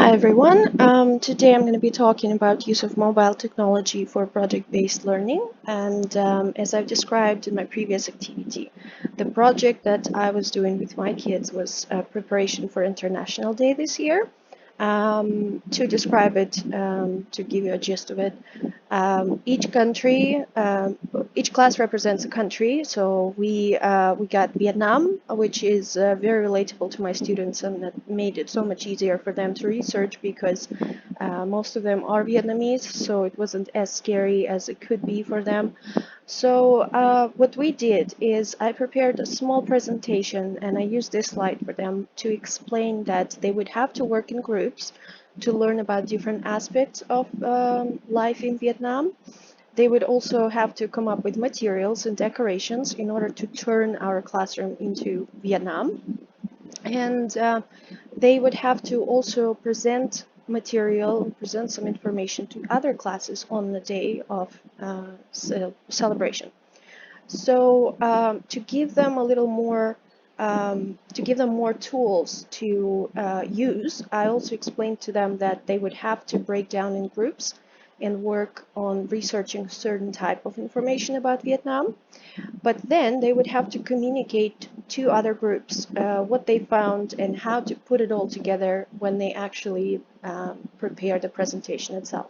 Hi everyone. Today I'm going to be talking about use of mobile technology for project-based learning. And as I've described in my previous activity, the project that I was doing with my kids was preparation for International Day this year. To describe it, to give you a gist of it, each country, each class represents a country. So we got Vietnam, which is very relatable to my students, and that made it so much easier for them to research because most of them are Vietnamese, so it wasn't as scary as it could be for them. So what we did is I prepared a small presentation and I used this slide for them to explain that they would have to work in groups to learn about different aspects of life in Vietnam. They would also have to come up with materials and decorations in order to turn our classroom into Vietnam. And they would have to also present material and present some information to other classes on the day of celebration. So to give them a little more, to give them more tools to use, I also explained to them that they would have to break down in groups and work on researching certain type of information about Vietnam. But then they would have to communicate to other groups what they found and how to put it all together when they actually prepare the presentation itself.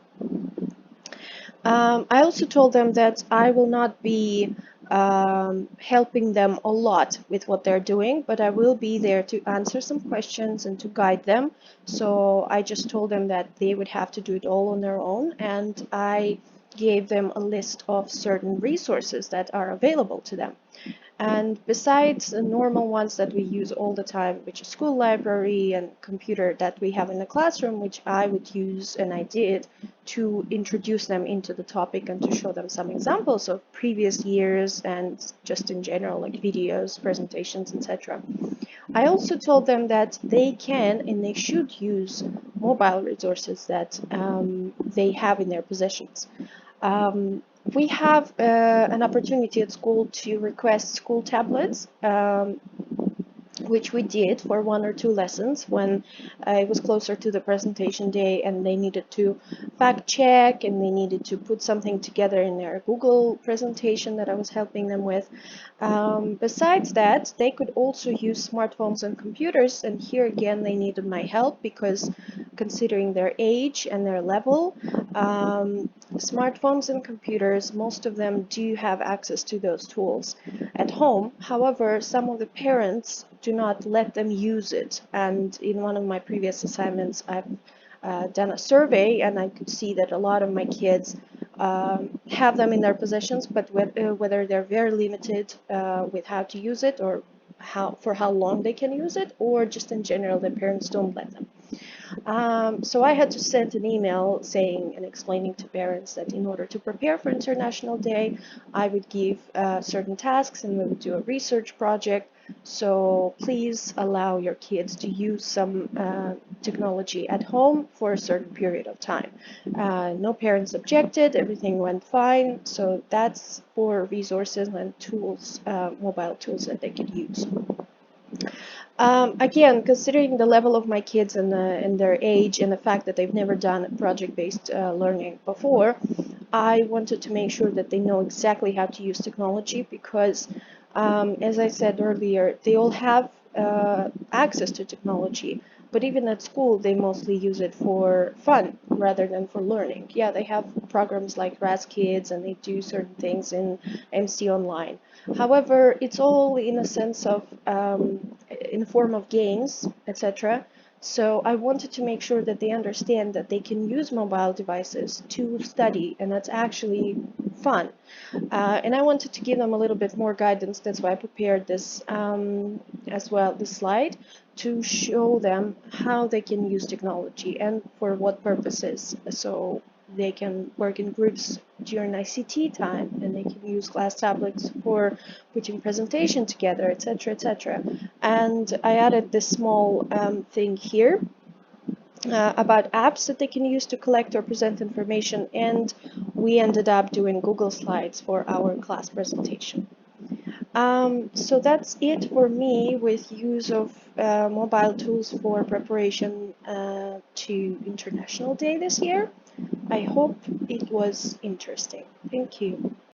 I also told them that I will not be helping them a lot with what they're doing, but I will be there to answer some questions and to guide them. So I just told them that they would have to do it all on their own, and I gave them a list of certain resources that are available to them. And besides the normal ones that we use all the time, which is school library and computer that we have in the classroom, which I would use and I did to introduce them into the topic and to show them some examples of previous years and just in general, like videos, presentations, etc. I also told them that they can and they should use mobile resources that they have in their possessions. Um, we have an opportunity at school to request school tablets, which we did for one or two lessons when it was closer to the presentation day and they needed to fact check and they needed to put something together in their Google presentation that I was helping them with. Besides that, they could also use smartphones and computers, and here again they needed my help because considering their age and their level, smartphones and computers, most of them do have access to those tools at home. However, some of the parents do not let them use it. And in one of my previous assignments, I've done a survey and I could see that a lot of my kids have them in their possessions, but whether they're very limited with how to use it or for how long they can use it, or just in general, their parents don't let them. So I had to send an email saying and explaining to parents that in order to prepare for International Day, I would give certain tasks and we would do a research project. So please allow your kids to use some technology at home for a certain period of time. No parents objected, everything went fine. So that's for resources and tools, mobile tools that they could use. Again, considering the level of my kids and their age and the fact that they've never done project-based learning before, I wanted to make sure that they know exactly how to use technology because, as I said earlier, they all have access to technology. But even at school, they mostly use it for fun rather than for learning. Yeah, they have programs like Raz Kids and they do certain things in MC Online. However, it's all in a sense of, in the form of games, etc. So I wanted to make sure that they understand that they can use mobile devices to study, and that's actually fun. And I wanted to give them a little bit more guidance. That's why I prepared this as well, this slide, to show them how they can use technology and for what purposes. So they can work in groups during ICT time, and they can use class tablets for putting presentation together, etc., etc. And I added this small thing here about apps that they can use to collect or present information, and we ended up doing Google Slides for our class presentation. So that's it for me with use of mobile tools for preparation to International Day this year. I hope it was interesting. Thank you.